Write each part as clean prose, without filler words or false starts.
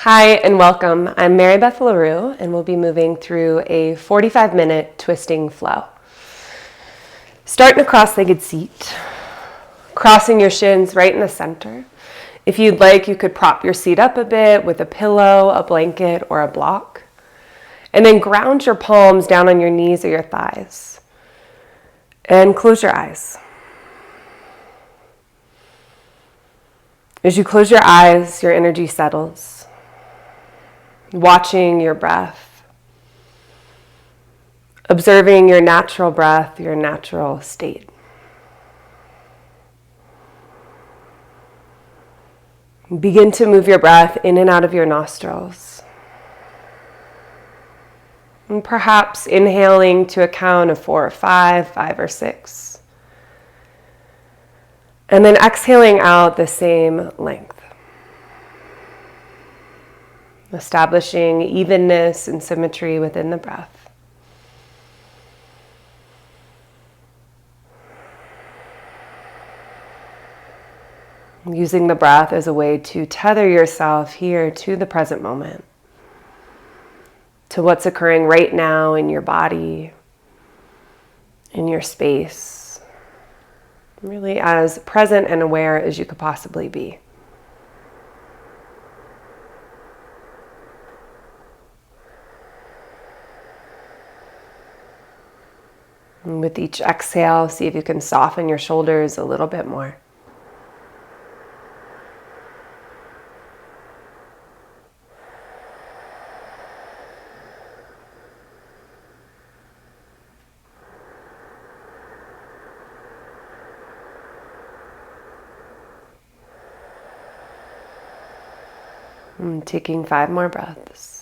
Hi and welcome. I'm Mary Beth LaRue and we'll be moving through a 45-minute twisting flow. Start in a cross-legged seat, crossing your shins right in the center. If you'd like, you could prop your seat up a bit with a pillow, a blanket, or a block. And then ground your palms down on your knees or your thighs. And close your eyes. As you close your eyes, your energy settles. Watching your breath, observing your natural breath, your natural state. Begin to move your breath in and out of your nostrils. And perhaps inhaling to a count of 4 or 5, 5 or 6. And then exhaling out the same length. Establishing evenness and symmetry within the breath. Using the breath as a way to tether yourself here to the present moment, to what's occurring right now in your body, in your space, really as present and aware as you could possibly be. And with each exhale, see if you can soften your shoulders a little bit more. And taking 5 more breaths.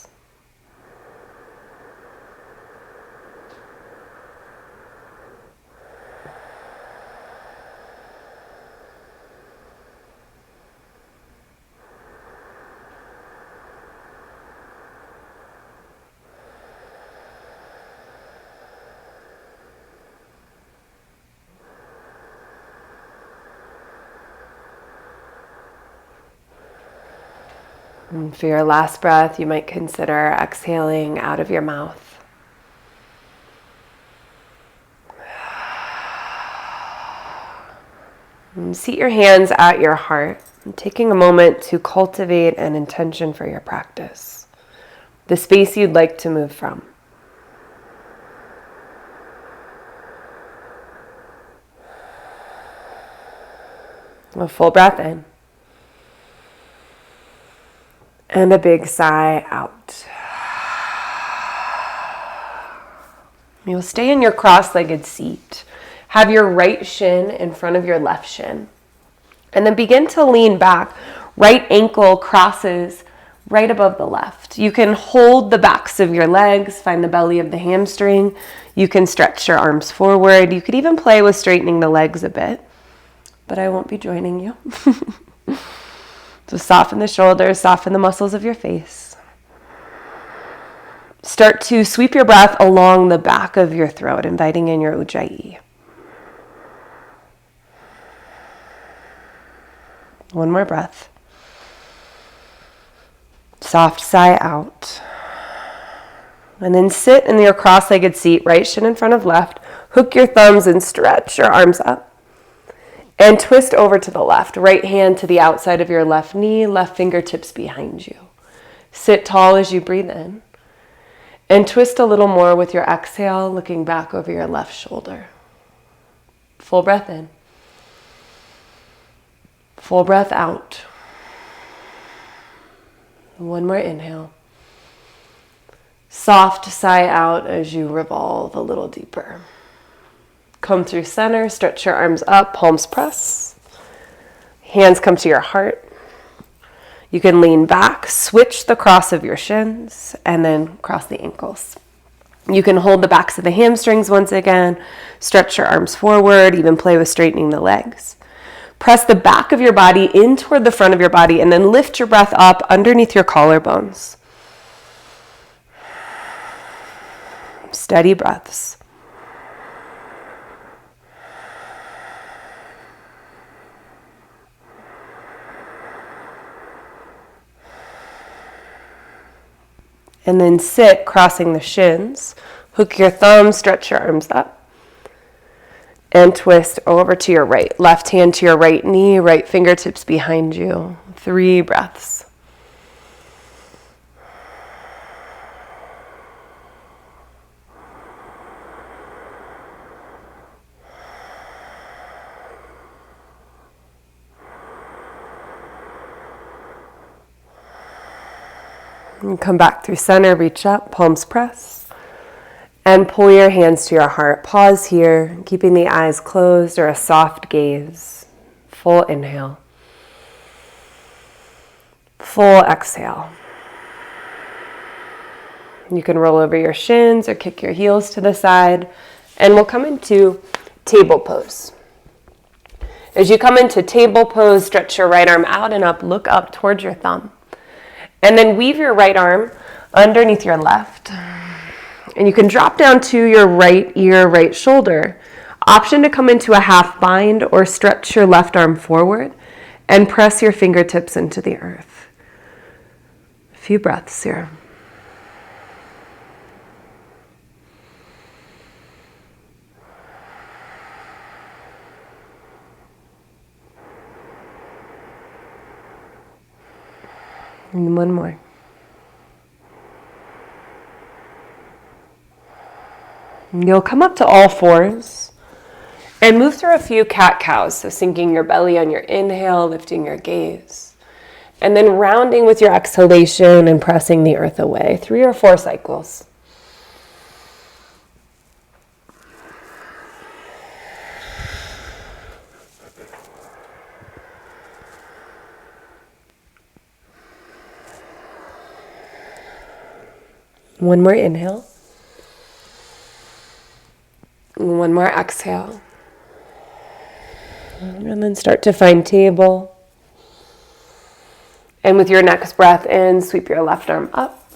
And for your last breath, you might consider exhaling out of your mouth. And seat your hands at your heart, and taking a moment to cultivate an intention for your practice, the space you'd like to move from. A full breath in. And a big sigh out. You'll stay in your cross-legged seat. Have your right shin in front of your left shin. And then begin to lean back. Right ankle crosses right above the left. You can hold the backs of your legs, find the belly of the hamstring. You can stretch your arms forward. You could even play with straightening the legs a bit, but I won't be joining you. So soften the shoulders, soften the muscles of your face. Start to sweep your breath along the back of your throat, inviting in your Ujjayi. One more breath. Soft sigh out. And then sit in your cross-legged seat, right shin in front of left. Hook your thumbs and stretch your arms up. And twist over to the left. Right hand to the outside of your left knee, left fingertips behind you. Sit tall as you breathe in. And twist a little more with your exhale, looking back over your left shoulder. Full breath in. Full breath out. One more inhale. Soft sigh out as you revolve a little deeper. Come through center, stretch your arms up, palms press. Hands come to your heart. You can lean back, switch the cross of your shins, and then cross the ankles. You can hold the backs of the hamstrings once again, stretch your arms forward, even play with straightening the legs. Press the back of your body in toward the front of your body, and then lift your breath up underneath your collarbones. Steady breaths. And then sit, crossing the shins. Hook your thumbs, stretch your arms up. And twist over to your right. Left hand to your right knee, right fingertips behind you. 3 breaths. And come back through center, reach up, palms press. And pull your hands to your heart. Pause here, keeping the eyes closed or a soft gaze. Full inhale. Full exhale. You can roll over your shins or kick your heels to the side. And we'll come into table pose. As you come into table pose, stretch your right arm out and up, look up towards your thumb. And then weave your right arm underneath your left. And you can drop down to your right ear, right shoulder. Option to come into a half bind or stretch your left arm forward and press your fingertips into the earth. A few breaths here. And one more. You'll come up to all fours and move through a few cat-cows, so sinking your belly on your inhale, lifting your gaze, and then rounding with your exhalation and pressing the earth away. 3 or 4 cycles. One more inhale. One more exhale. And then start to find table. And with your next breath in, sweep your left arm up.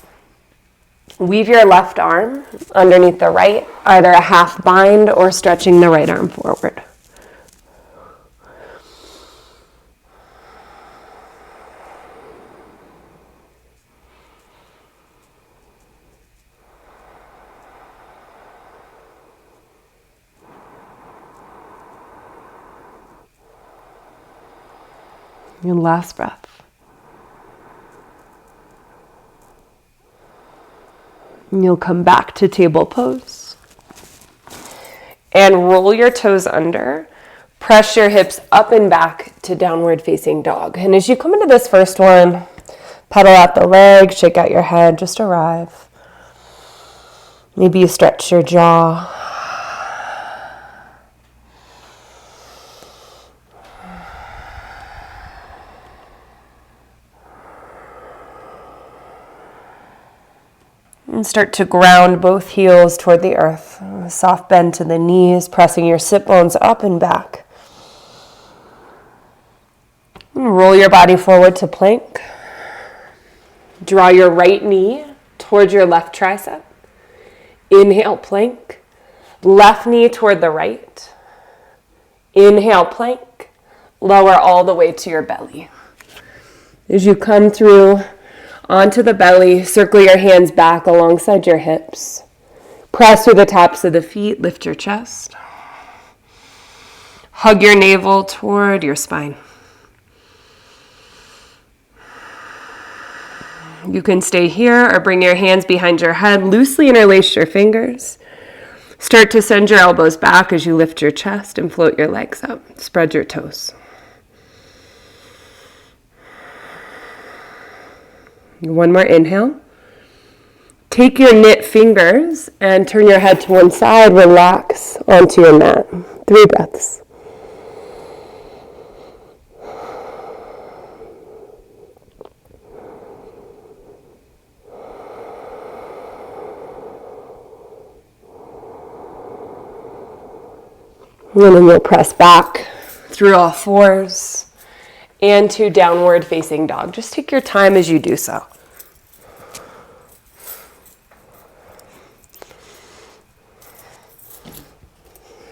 Weave your left arm underneath the right, either a half bind or stretching the right arm forward. Your last breath. And you'll come back to table pose. And roll your toes under. Press your hips up and back to downward facing dog. And as you come into this first one, pedal out the leg, shake out your head, just arrive. Maybe you stretch your jaw. And start to ground both heels toward the earth. A soft bend to the knees, pressing your sit bones up and back. And roll your body forward to plank. Draw your right knee towards your left tricep. Inhale, plank. Left knee toward the right. Inhale, plank. Lower all the way to your belly. As you come through onto the belly, circle your hands back alongside your hips. Press through the tops of the feet, lift your chest. Hug your navel toward your spine. You can stay here or bring your hands behind your head, loosely interlace your fingers. Start to send your elbows back as you lift your chest and float your legs up. Spread your toes. One more inhale. Take your knit fingers and turn your head to one side. Relax onto your mat. 3 breaths. And then you'll press back through all fours and to downward facing dog. Just take your time as you do so.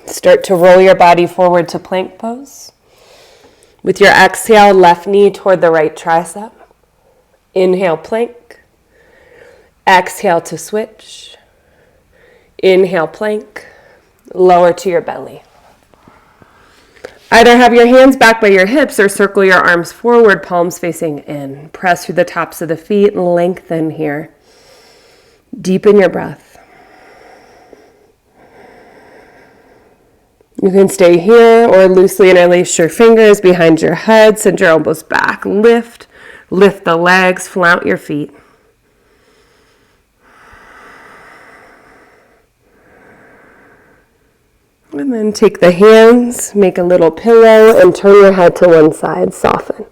Start to roll your body forward to plank pose. With your exhale, left knee toward the right tricep. Inhale, plank. Exhale to switch. Inhale, plank. Lower to your belly. Either have your hands back by your hips or circle your arms forward, palms facing in. Press through the tops of the feet and lengthen here. Deepen your breath. You can stay here or loosely interlace your fingers behind your head, send your elbows back, lift the legs, flout your feet. And then take the hands, make a little pillow, and turn your head to one side, soften.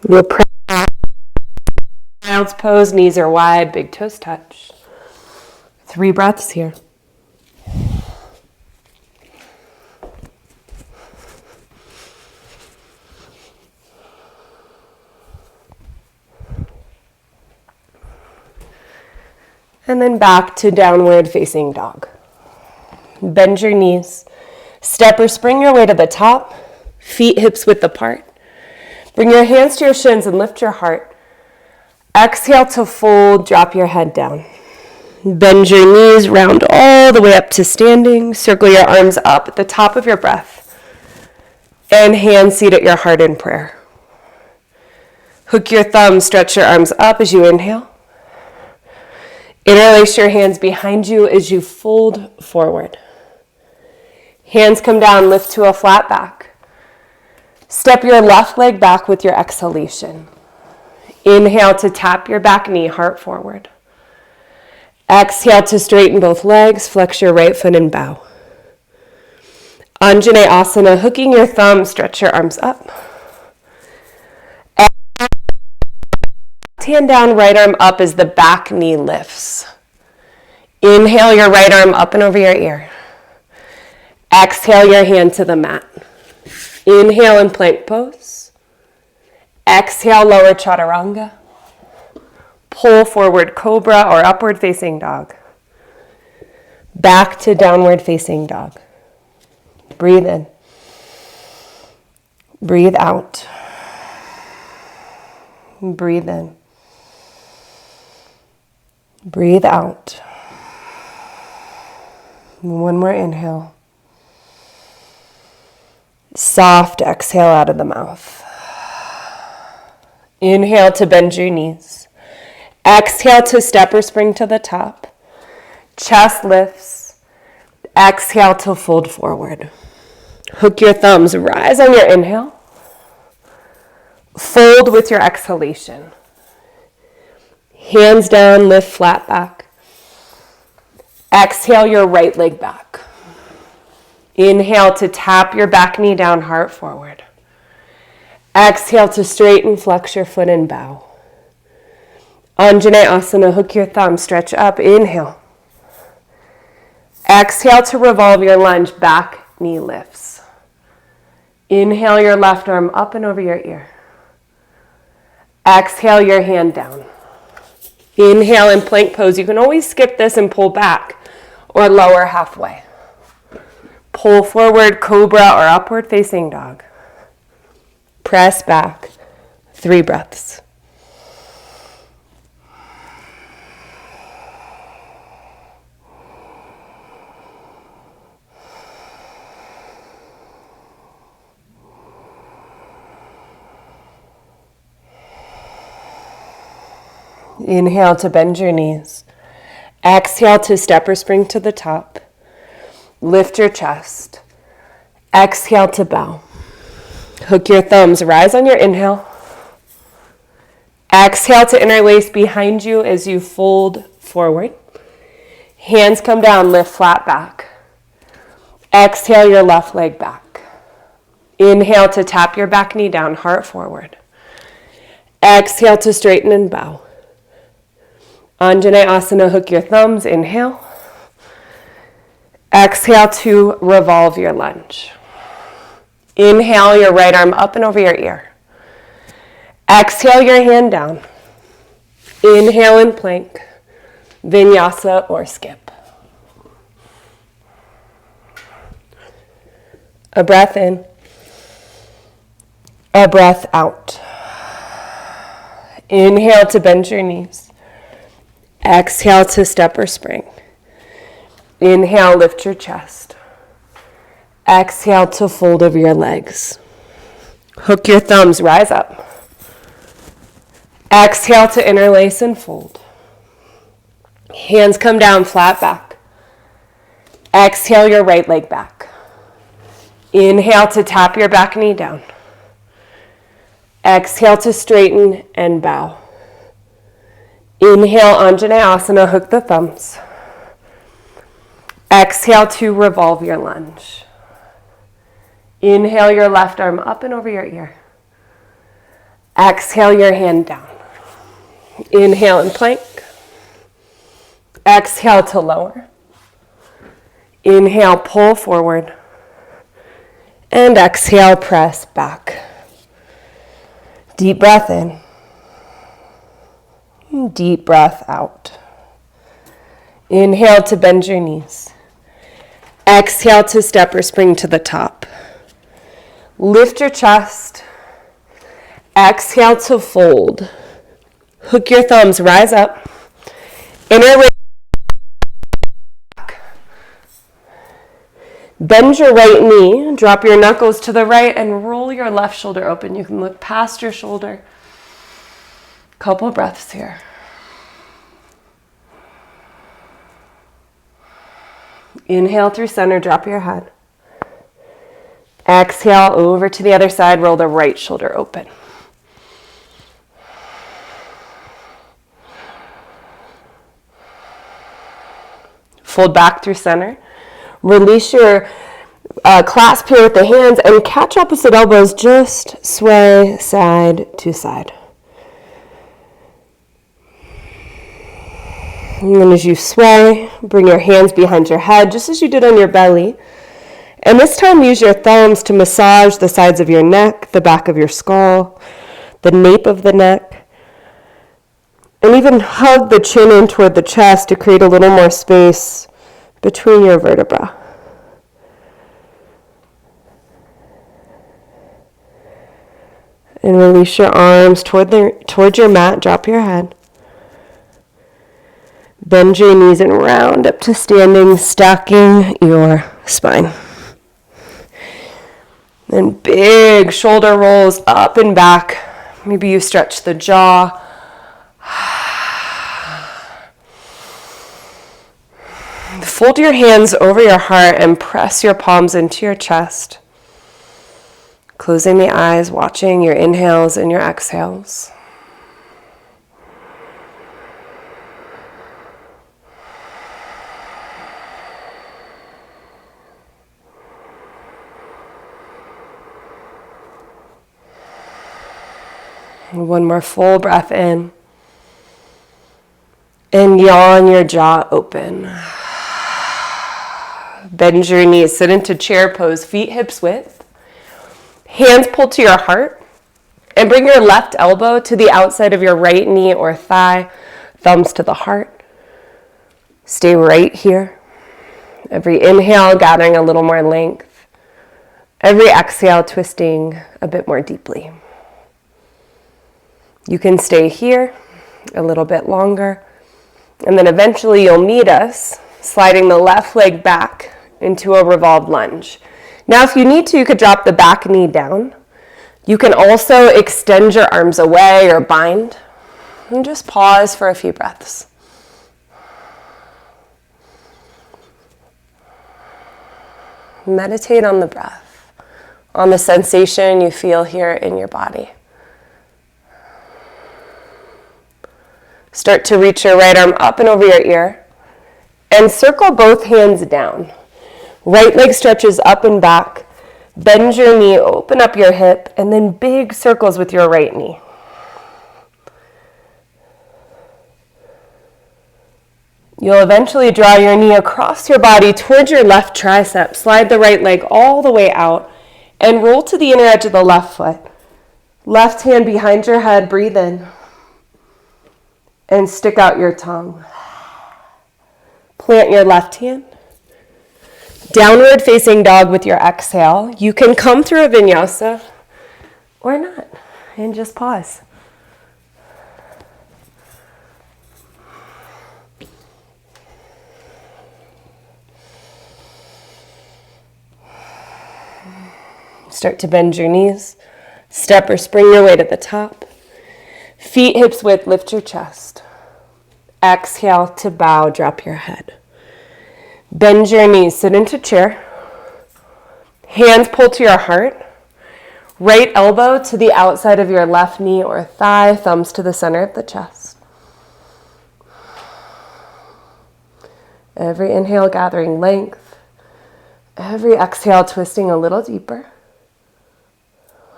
You'll press child's pose, knees are wide, big toes touch. 3 breaths here. And then back to downward facing dog. Bend your knees. Step or spring your way to the top. Feet hips width apart. Bring your hands to your shins and lift your heart. Exhale to fold, drop your head down. Bend your knees, round all the way up to standing. Circle your arms up at the top of your breath. And hand seat at your heart in prayer. Hook your thumbs, stretch your arms up as you inhale. Interlace your hands behind you as you fold forward. Hands come down, lift to a flat back. Step your left leg back with your exhalation. Inhale to tap your back knee, heart forward. Exhale to straighten both legs, flex your right foot and bow. Anjaneyasana, hooking your thumbs, stretch your arms up. Hand down, right arm up as the back knee lifts. Inhale your right arm up and over your ear. Exhale your hand to the mat. Inhale in plank pose. Exhale, lower chaturanga. Pull forward cobra or upward facing dog. Back to downward facing dog. Breathe in. Breathe out. Breathe in. Breathe out. One more inhale. Soft exhale out of the mouth. Inhale to bend your knees. Exhale to step or spring to the top. Chest lifts. Exhale to fold forward. Hook your thumbs, rise on your inhale. Fold with your exhalation. Hands down, lift flat back. Exhale your right leg back. Inhale to tap your back knee down, heart forward. Exhale to straighten, flex your foot and bow. Anjaneyasana, hook your thumb, stretch up, inhale. Exhale to revolve your lunge, back knee lifts. Inhale your left arm up and over your ear. Exhale your hand down. Inhale in plank pose. You can always skip this and pull back or lower halfway. Pull forward, cobra or upward facing dog. Press back. 3 breaths. Inhale to bend your knees. Exhale to step or spring to the top. Lift your chest. Exhale to bow. Hook your thumbs, rise on your inhale. Exhale to interlace behind you as you fold forward. Hands come down, lift flat back. Exhale your left leg back. Inhale to tap your back knee down, heart forward. Exhale to straighten and bow. Anjaneyasana, hook your thumbs, inhale. Exhale to revolve your lunge. Inhale your right arm up and over your ear. Exhale your hand down. Inhale in plank, vinyasa or skip. A breath in. A breath out. Inhale to bend your knees. Exhale to step or spring. Inhale, lift your chest. Exhale to fold over your legs. Hook your thumbs, rise up. Exhale to interlace and fold. Hands come down, flat back. Exhale your right leg back. Inhale to tap your back knee down. Exhale to straighten and bow. Inhale, Anjaneyasana, hook the thumbs. Exhale to revolve your lunge. Inhale your left arm up and over your ear. Exhale your hand down. Inhale and plank. Exhale to lower. Inhale, pull forward. And exhale, press back. Deep breath in. Deep breath out. Inhale to bend your knees. Exhale to step or spring to the top. Lift your chest. Exhale to fold. Hook your thumbs, rise up. Interlace. Bend your right knee, drop your knuckles to the right, and roll your left shoulder open. You can look past your shoulder. Couple breaths here. Inhale through center, drop your head. Exhale over to the other side, roll the right shoulder open. Fold back through center. Release your clasp here with the hands and catch opposite elbows. Just sway side to side. And then as you sway, bring your hands behind your head, just as you did on your belly. And this time use your thumbs to massage the sides of your neck, the back of your skull, the nape of the neck. And even hug the chin in toward the chest to create a little more space between your vertebrae. And release your arms toward your mat, drop your head. Bend your knees and round up to standing, stacking your spine. Then big shoulder rolls up and back. Maybe you stretch the jaw. Fold your hands over your heart and press your palms into your chest. Closing the eyes, watching your inhales and your exhales. And one more full breath in. And yawn your jaw open. Bend your knees, sit into chair pose, feet hips width. Hands pull to your heart. And bring your left elbow to the outside of your right knee or thigh. Thumbs to the heart. Stay right here. Every inhale, gathering a little more length. Every exhale, twisting a bit more deeply. You can stay here a little bit longer. And then eventually you'll meet us, sliding the left leg back into a revolved lunge. Now, if you need to, you could drop the back knee down. You can also extend your arms away or bind. And just pause for a few breaths. Meditate on the breath, on the sensation you feel here in your body. Start to reach your right arm up and over your ear and circle both hands down. Right leg stretches up and back. Bend your knee, open up your hip, and then big circles with your right knee. You'll eventually draw your knee across your body towards your left tricep. Slide the right leg all the way out and roll to the inner edge of the left foot. Left hand behind your head, breathe in. And stick out your tongue. Plant your left hand. Downward facing dog with your exhale. You can come through a vinyasa or not, and just pause. Start to bend your knees. Step or spring your way to the top. Feet hips width, lift your chest. Exhale to bow, drop your head. Bend your knees, sit into chair. Hands pull to your heart. Right elbow to the outside of your left knee or thigh, thumbs to the center of the chest. Every inhale gathering length. Every exhale twisting a little deeper.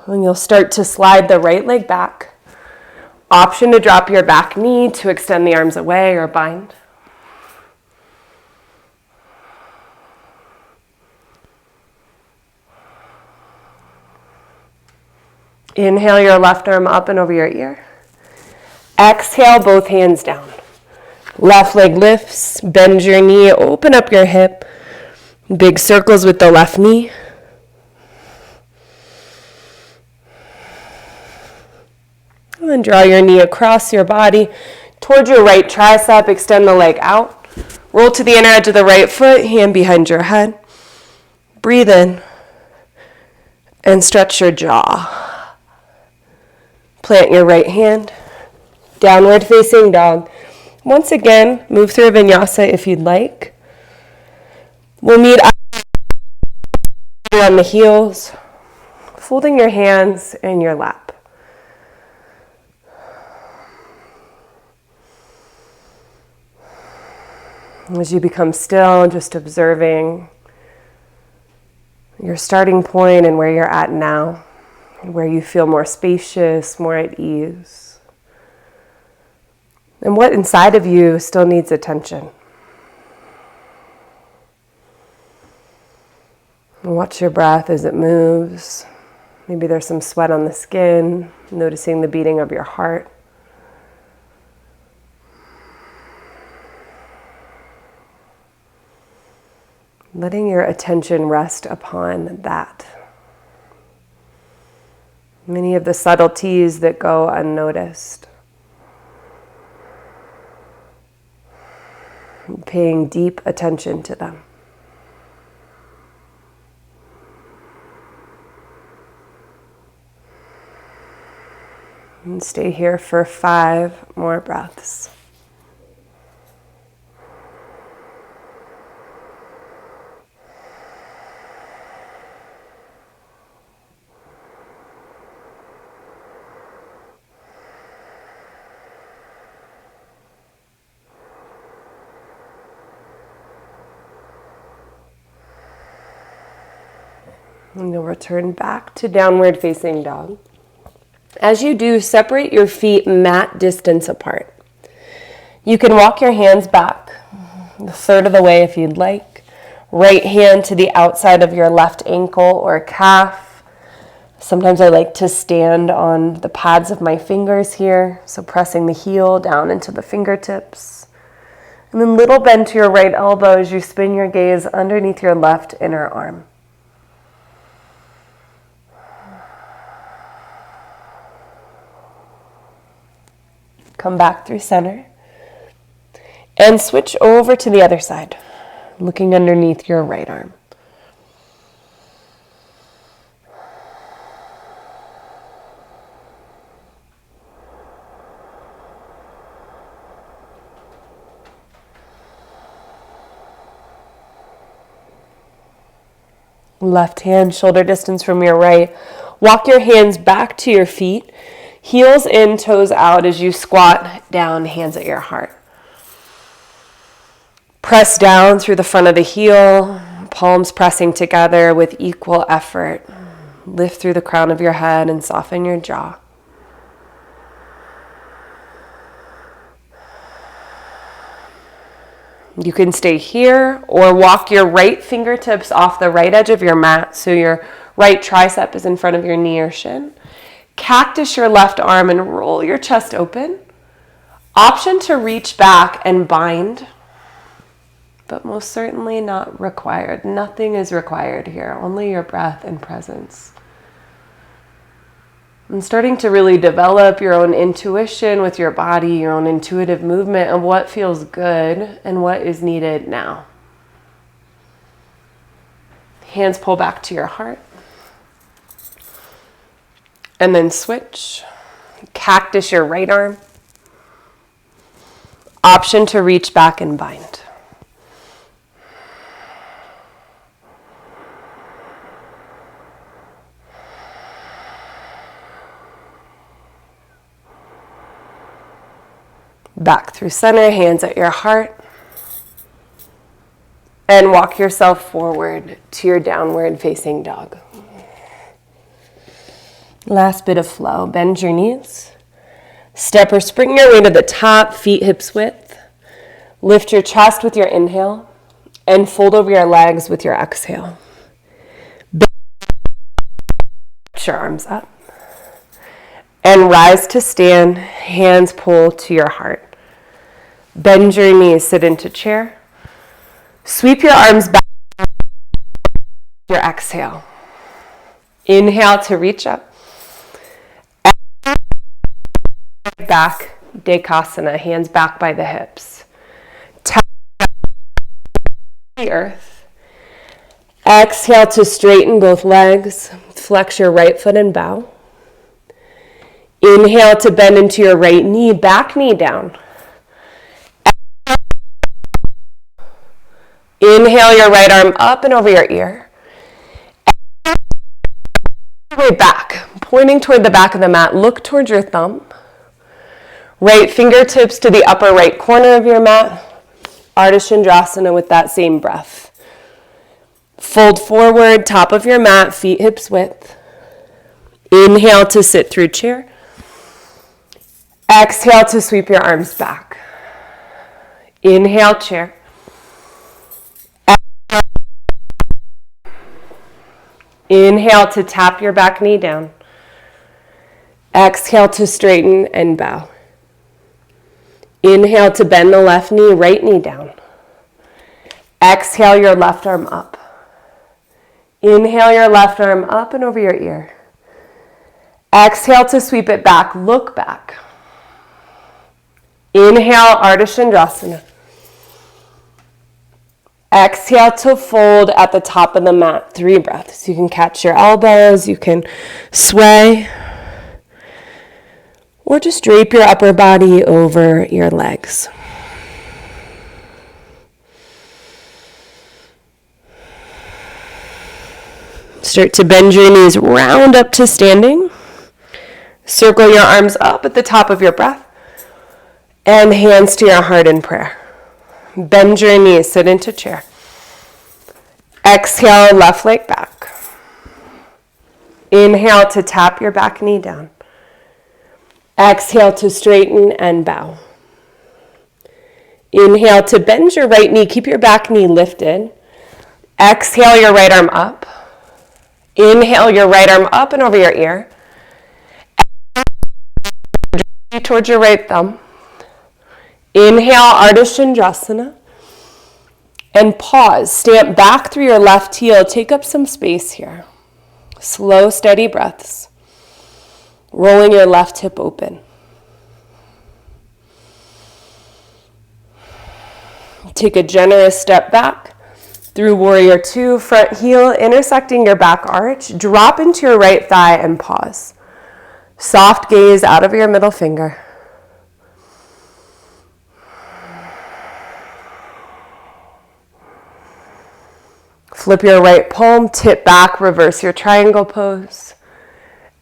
And you'll start to slide the right leg back. Option to drop your back knee to extend the arms away or bind. Inhale your left arm up and over your ear. Exhale, both hands down. Left leg lifts, bend your knee, open up your hip. Big circles with the left knee. And then draw your knee across your body towards your right tricep, extend the leg out. Roll to the inner edge of the right foot, hand behind your head. Breathe in and stretch your jaw. Plant your right hand, downward facing dog. Once again, move through a vinyasa if you'd like. We'll meet on the heels, folding your hands in your lap. As you become still, just observing your starting point and where you're at now, and where you feel more spacious, more at ease, and what inside of you still needs attention. And watch your breath as it moves. Maybe there's some sweat on the skin, noticing the beating of your heart. Letting your attention rest upon that. Many of the subtleties that go unnoticed. Paying deep attention to them. And stay here for 5 more breaths. And you'll return back to downward facing dog. As you do, separate your feet mat distance apart. You can walk your hands back a third of the way if you'd like. Right hand to the outside of your left ankle or calf. Sometimes I like to stand on the pads of my fingers here, so pressing the heel down into the fingertips. And then little bend to your right elbow as you spin your gaze underneath your left inner arm. Come back through center and switch over to the other side, looking underneath your right arm. Left hand shoulder distance from your right. Walk your hands back to your feet. Heels in, toes out as you squat down, hands at your heart. Press down through the front of the heel, palms pressing together with equal effort. Lift through the crown of your head and soften your jaw. You can stay here or walk your right fingertips off the right edge of your mat so your right tricep is in front of your knee or shin. Cactus your left arm and roll your chest open. Option to reach back and bind. but most certainly not required. Nothing is required here, only your breath and presence. And starting to really develop your own intuition with your body, your own intuitive movement of what feels good and what is needed now. Hands pull back to your heart. And then switch. Cactus your right arm. Option to reach back and bind. Back through center, hands at your heart. And walk yourself forward to your downward facing dog. Last bit of flow. Bend your knees. Step or spring your way to the top, feet hips width. Lift your chest with your inhale and fold over your legs with your exhale. Bend your arms up. And rise to stand, hands pull to your heart. Bend your knees, sit into chair. Sweep your arms back, your exhale. Inhale to reach up. Back, Dekasana, hands back by the hips. Tap the earth. Exhale to straighten both legs. Flex your right foot and bow. Inhale to bend into your right knee, back knee down. Inhale your right arm up and over your ear. Way back, pointing toward the back of the mat, look towards your thumb. Right fingertips to the upper right corner of your mat. Ardha Chandrasana with that same breath. Fold forward, top of your mat, feet hips width. Inhale to sit through chair. Exhale to sweep your arms back. Inhale, chair. Inhale to tap your back knee down. Exhale to straighten and bow. Inhale to bend the left knee, right knee down. Exhale your left arm up. Inhale your left arm up and over your ear. Exhale to sweep it back, look back. Inhale, Ardha Chandrasana. Exhale to fold at the top of the mat, 3 breaths. You can catch your elbows, you can sway, or just drape your upper body over your legs. Start to bend your knees, round up to standing. Circle your arms up at the top of your breath. And hands to your heart in prayer. Bend your knees, sit into chair. Exhale, left leg back. Inhale to tap your back knee down. Exhale to straighten and bow. Inhale to bend your right knee, keep your back knee lifted. Exhale your right arm up. Inhale your right arm up and over your ear. Exhale towards your right thumb. Inhale, Ardha Chandrasana. And pause, stamp back through your left heel, take up some space here. Slow, steady breaths. Rolling your left hip open. Take a generous step back through Warrior 2, front heel intersecting your back arch. Drop into your right thigh and pause. Soft gaze out of your middle finger. Flip your right palm, tip back, reverse your triangle pose.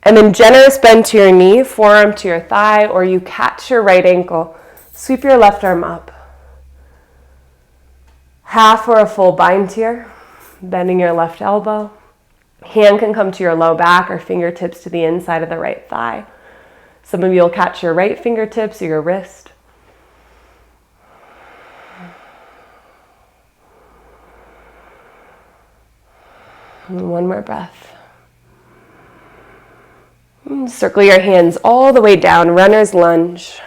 And then generous bend to your knee, forearm to your thigh, or you catch your right ankle. Sweep your left arm up. Half or a full bind here, bending your left elbow. Hand can come to your low back or fingertips to the inside of the right thigh. Some of you will catch your right fingertips or your wrist. And one more breath. Circle your hands all the way down, runner's lunge,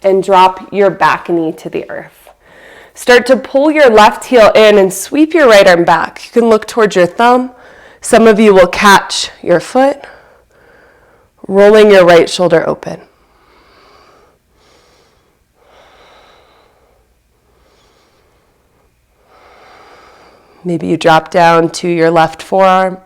and drop your back knee to the earth. Start to pull your left heel in and sweep your right arm back. You can look towards your thumb. Some of you will catch your foot, rolling your right shoulder open. Maybe you drop down to your left forearm.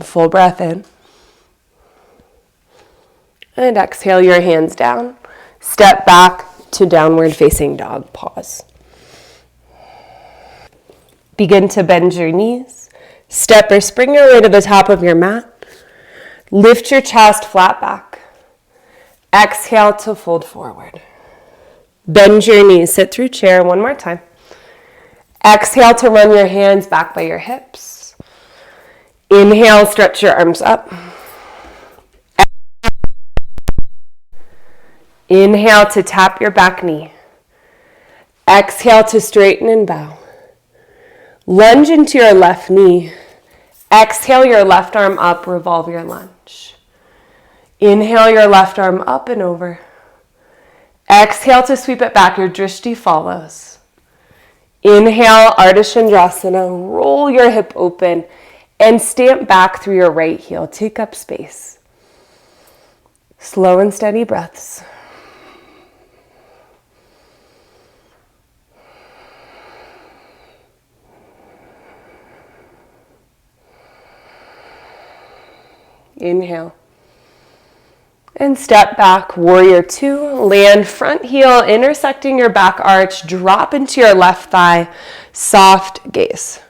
Full breath in. And exhale your hands down. Step back to downward facing dog. Pause. Begin to bend your knees. Step or spring your way to the top of your mat. Lift your chest flat back. Exhale to fold forward. Bend your knees. Sit through chair one more time. Exhale to run your hands back by your hips. Inhale, stretch your arms up. Inhale to tap your back knee. Exhale to straighten and bow. Lunge into your left knee. Exhale your left arm up, revolve your lunge. Inhale your left arm up and over. Exhale to sweep it back, your drishti follows. Inhale, Ardha Chandrasana, roll your hip open and stamp back through your right heel. Take up space. Slow and steady breaths. Inhale. And step back, warrior two. Land front heel, intersecting your back arch. Drop into your left thigh. Soft gaze.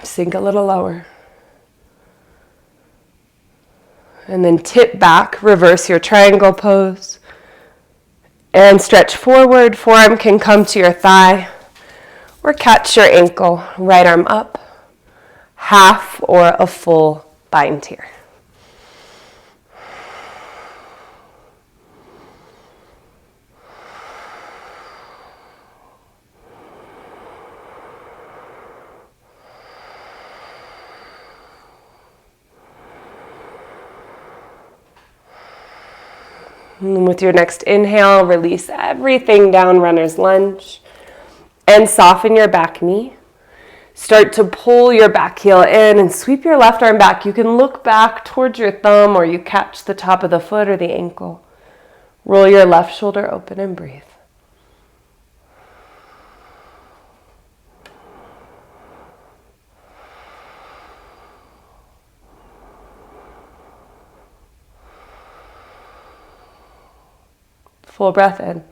Sink a little lower. And then tip back, reverse your triangle pose. And stretch forward. Forearm can come to your thigh. Or catch your ankle, right arm up, half or a full bind here. And with your next inhale, release everything down, runner's lunge. And soften your back knee. Start to pull your back heel in and sweep your left arm back. You can look back towards your thumb or you catch the top of the foot or the ankle. Roll your left shoulder open and breathe. Full breath in.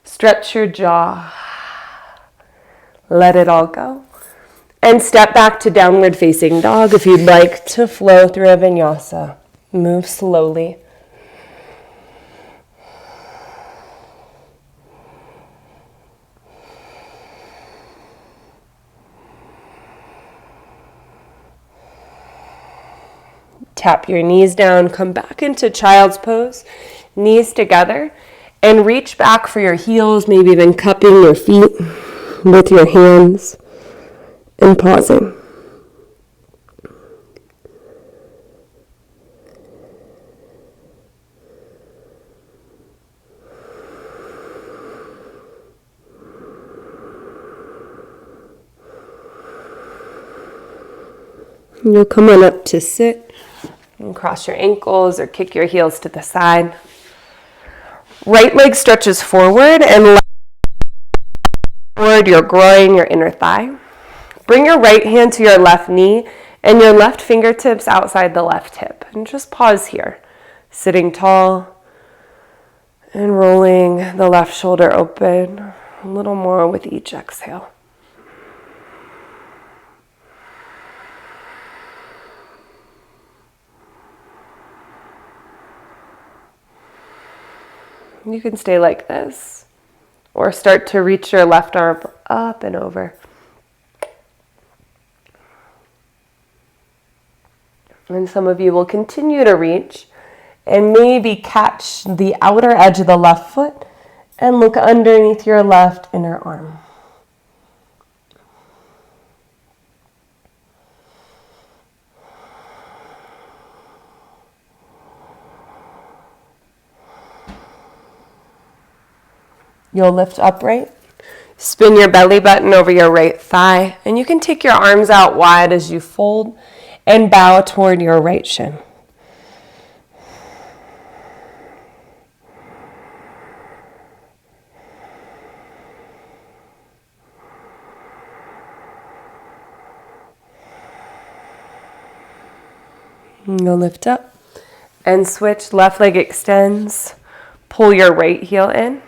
Stretch your jaw. Let it all go. And step back to downward facing dog. If you'd like to flow through a vinyasa, move slowly. Tap your knees down, come back into child's pose, knees together, and reach back for your heels, maybe even cupping your feet with your hands and pausing. You'll come on up to sit and cross your ankles or kick your heels to the side. Right leg stretches forward and left forward your groin, your inner thigh. Bring your right hand to your left knee and your left fingertips outside the left hip. And just pause here, sitting tall and rolling the left shoulder open a little more with each exhale. You can stay like this or start to reach your left arm up and over. And some of you will continue to reach and maybe catch the outer edge of the left foot and look underneath your left inner arm. You'll lift upright. Spin your belly button over your right thigh, and you can take your arms out wide as you fold and bow toward your right shin. You'll lift up and switch. Left leg extends. Pull your right heel in.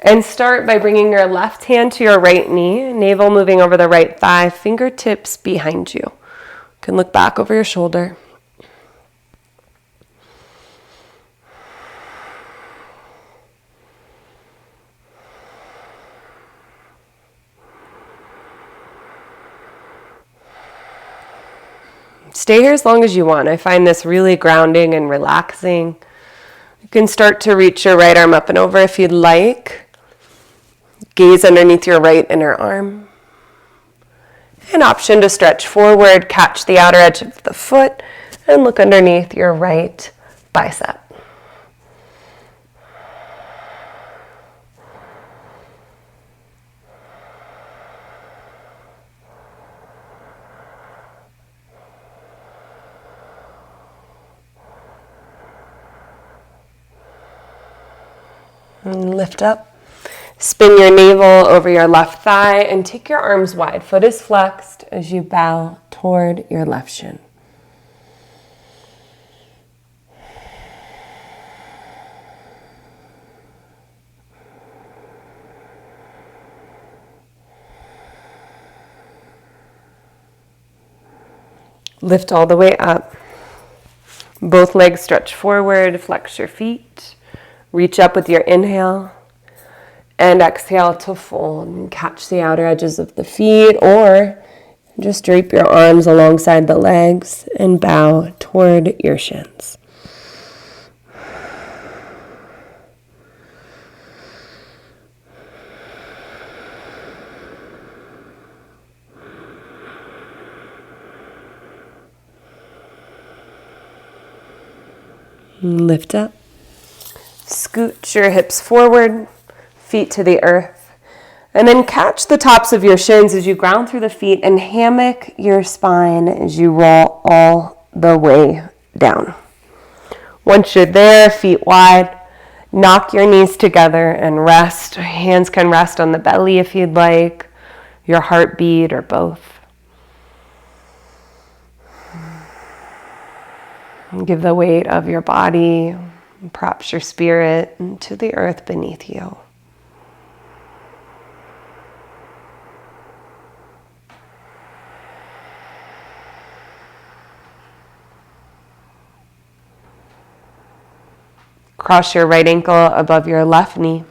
And start by bringing your left hand to your right knee, navel moving over the right thigh, fingertips behind you. You can look back over your shoulder. Stay here as long as you want. I find this really grounding and relaxing. You can start to reach your right arm up and over if you'd like. Gaze underneath your right inner arm. An option to stretch forward, catch the outer edge of the foot, and look underneath your right bicep. And lift up. Spin your navel over your left thigh and take your arms wide. Foot is flexed as you bow toward your left shin. Lift all the way up. Both legs stretch forward, flex your feet. Reach up with your inhale. And exhale to fold and catch the outer edges of the feet, or just drape your arms alongside the legs and bow toward your shins. Lift up. Scoot your hips forward. Feet to the earth, and then catch the tops of your shins as you ground through the feet and hammock your spine as you roll all the way down. Once you're there, feet wide, knock your knees together and rest. Hands can rest on the belly if you'd like, your heartbeat, or both. Give the weight of your body, perhaps your spirit, to the earth beneath you. Cross your right ankle above your left knee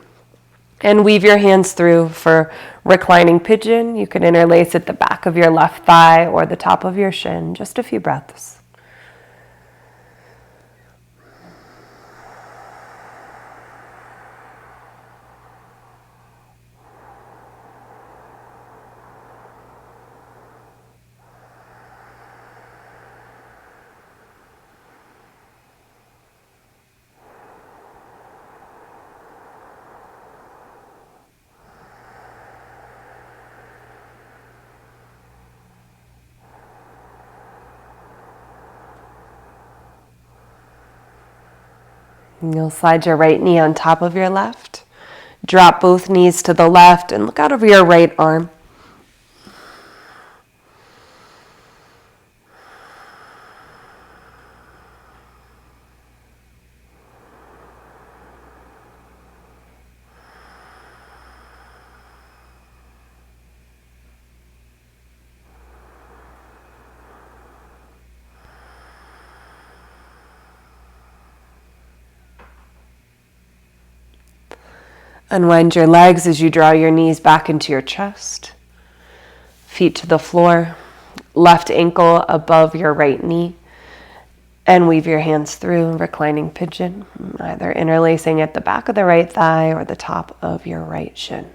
and weave your hands through for reclining pigeon. You can interlace at the back of your left thigh or the top of your shin. Just a few breaths. And you'll slide your right knee on top of your left. Drop both knees to the left and look out over your right arm. Unwind your legs as you draw your knees back into your chest. Feet to the floor, left ankle above your right knee, and weave your hands through reclining pigeon, either interlacing at the back of the right thigh or the top of your right shin.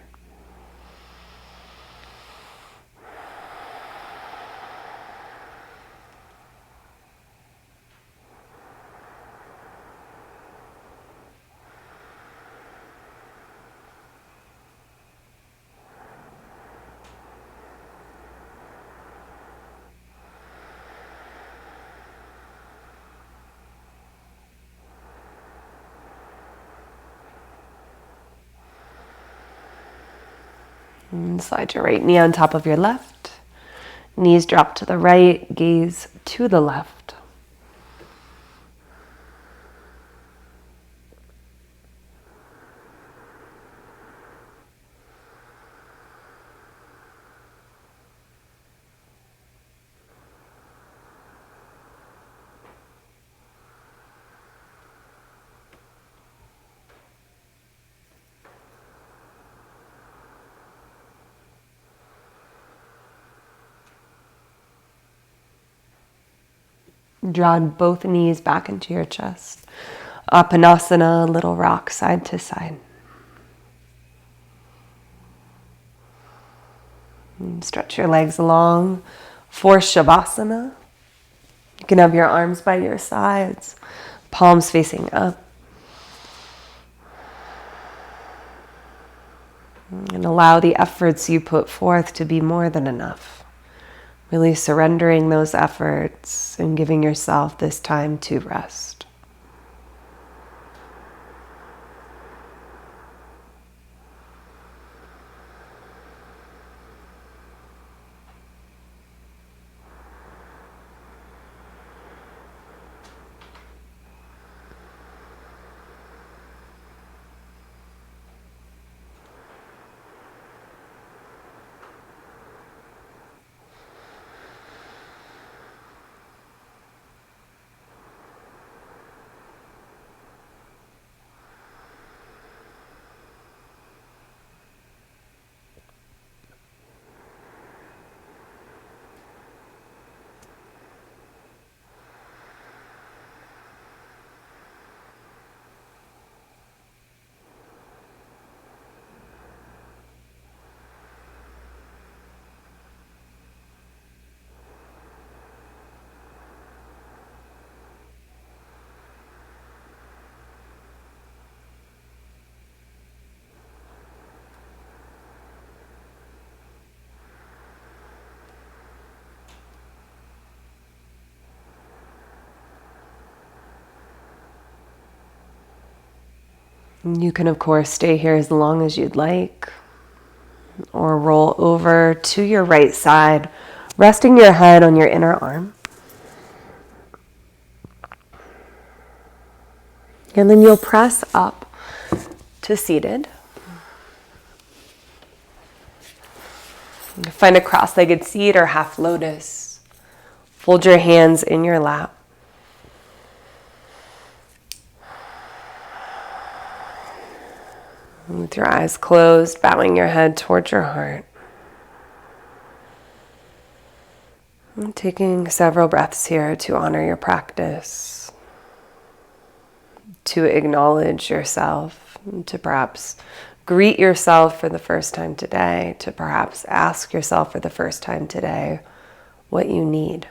And slide your right knee on top of your left. Knees drop to the right, gaze to the left. Draw both knees back into your chest. Apanasana, little rock side to side. And stretch your legs long for Shavasana. You can have your arms by your sides, palms facing up. And allow the efforts you put forth to be more than enough. Really surrendering those efforts and giving yourself this time to rest. You can, of course, stay here as long as you'd like, or roll over to your right side, resting your head on your inner arm. And then you'll press up to seated. Find a cross-legged seat or half lotus. Fold your hands in your lap. With your eyes closed, bowing your head towards your heart. And taking several breaths here to honor your practice, to acknowledge yourself, to perhaps greet yourself for the first time today, to perhaps ask yourself for the first time today what you need.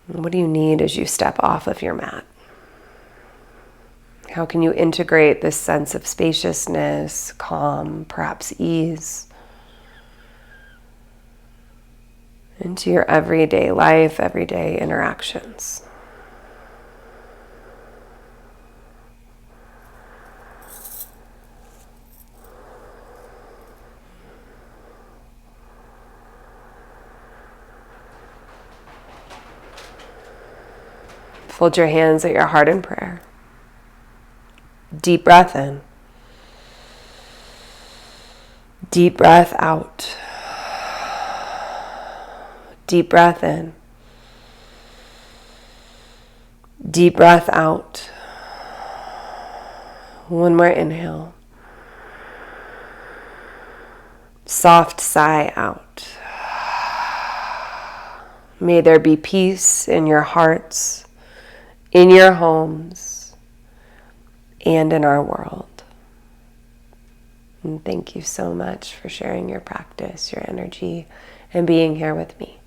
What do you need as you step off of your mat? How can you integrate this sense of spaciousness, calm, perhaps ease into your everyday life, everyday interactions? Fold your hands at your heart in prayer. Deep breath in. Deep breath out. Deep breath in. Deep breath out. One more inhale. Soft sigh out. May there be peace in your hearts, in your homes, and in our world. And thank you so much for sharing your practice, your energy, and being here with me.